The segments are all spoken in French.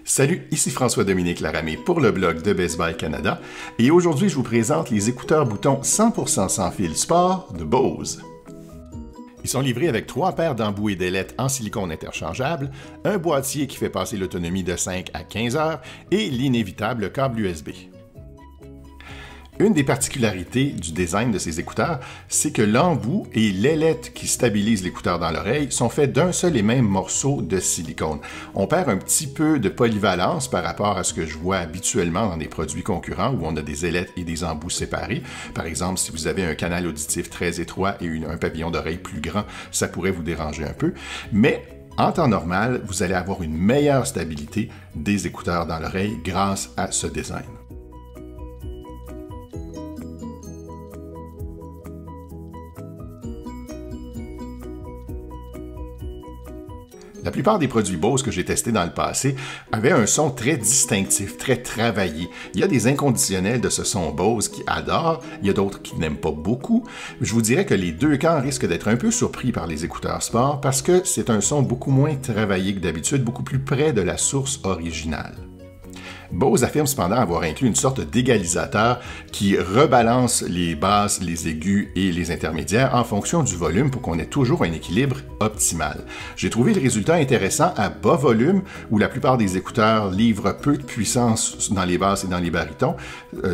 Salut, ici François-Dominique Laramé pour le blog de Best Buy Canada et aujourd'hui je vous présente les écouteurs boutons 100% sans fil sport de Bose. Ils sont livrés avec 3 paires d'embouts et d'ailettes en silicone interchangeable, un boîtier qui fait passer l'autonomie de 5 à 15 heures et l'inévitable câble USB. Une des particularités du design de ces écouteurs, c'est que l'embout et l'ailette qui stabilisent l'écouteur dans l'oreille sont faits d'un seul et même morceau de silicone. On perd un petit peu de polyvalence par rapport à ce que je vois habituellement dans des produits concurrents où on a des ailettes et des embouts séparés. Par exemple, si vous avez un canal auditif très étroit et un pavillon d'oreille plus grand, ça pourrait vous déranger un peu. Mais en temps normal, vous allez avoir une meilleure stabilité des écouteurs dans l'oreille grâce à ce design. La plupart des produits Bose que j'ai testés dans le passé avaient un son très distinctif, très travaillé. Il y a des inconditionnels de ce son Bose qui adorent, il y a d'autres qui n'aiment pas beaucoup. Je vous dirais que les deux camps risquent d'être un peu surpris par les écouteurs sport parce que c'est un son beaucoup moins travaillé que d'habitude, beaucoup plus près de la source originale. Bose affirme cependant avoir inclus une sorte d'égalisateur qui rebalance les basses, les aigus et les intermédiaires en fonction du volume pour qu'on ait toujours un équilibre optimal. J'ai trouvé le résultat intéressant à bas volume où la plupart des écouteurs livrent peu de puissance dans les basses et dans les barytons.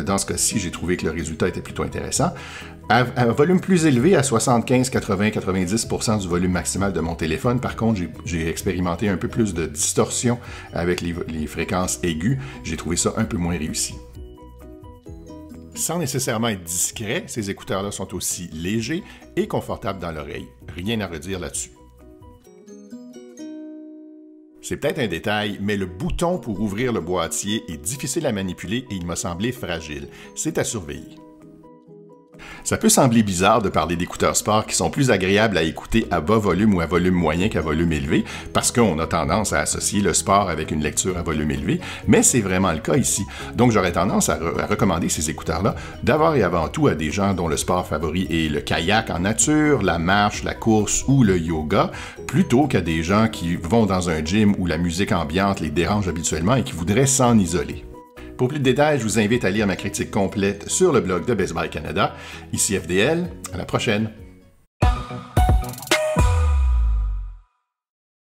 Dans ce cas-ci, j'ai trouvé que le résultat était plutôt intéressant. À volume plus élevé, à 75, 80, 90% du volume maximal de mon téléphone, par contre, j'ai expérimenté un peu plus de distorsion avec les fréquences aiguës. J'ai trouvé ça un peu moins réussi. Sans nécessairement être discret, ces écouteurs-là sont aussi légers et confortables dans l'oreille. Rien à redire là-dessus. C'est peut-être un détail, mais le bouton pour ouvrir le boîtier est difficile à manipuler et il m'a semblé fragile. C'est à surveiller. Ça peut sembler bizarre de parler d'écouteurs sport qui sont plus agréables à écouter à bas volume ou à volume moyen qu'à volume élevé, parce qu'on a tendance à associer le sport avec une lecture à volume élevé, mais c'est vraiment le cas ici. Donc j'aurais tendance à recommander ces écouteurs-là d'abord et avant tout à des gens dont le sport favori est le kayak en nature, la marche, la course ou le yoga, plutôt qu'à des gens qui vont dans un gym où la musique ambiante les dérange habituellement et qui voudraient s'en isoler. Pour plus de détails, je vous invite à lire ma critique complète sur le blog de Best Buy Canada. Ici FDL, à la prochaine!